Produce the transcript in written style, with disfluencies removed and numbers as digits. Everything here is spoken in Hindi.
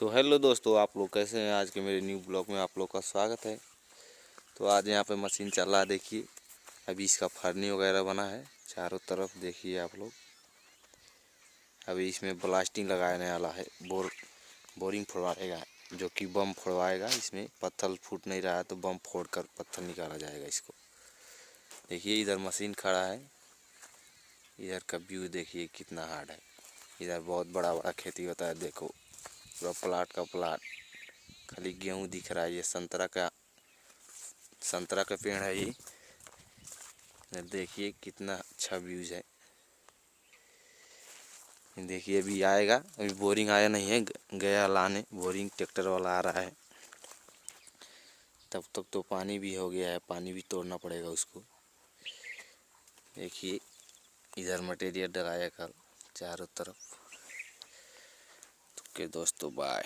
तो हेलो दोस्तों, आप लोग कैसे हैं। आज के मेरे न्यू ब्लॉग में आप लोग का स्वागत है। तो आज यहाँ पे मशीन चल रहा है, देखिए अभी इसका फरनी वगैरह बना है चारों तरफ। देखिए आप लोग, अभी इसमें ब्लास्टिंग लगाने वाला है। बोरिंग फोड़वाएगा, जो कि बम फोड़वाएगा। इसमें पत्थर फूट नहीं रहा है तो बम फोड़ कर पत्थर निकाला जाएगा इसको। देखिए इधर मशीन खड़ा है, इधर का व्यू देखिए कितना हार्ड है। इधर बहुत बड़ा बड़ा खेती होता है, देखो पूरा प्लाट का प्लाट, खाली गेहूं दिख रहा है। ये संतरा का पेड़ है। ये देखिए कितना अच्छा व्यूज है। देखिए अभी आएगा, अभी बोरिंग आया नहीं है, गया लाने। बोरिंग ट्रैक्टर वाला आ रहा है, तब तक तो पानी भी हो गया है। पानी भी तोड़ना पड़ेगा उसको। देखिए इधर मटेरियल डलाया कल चारों तरफ। तो के दोस्तों बाय।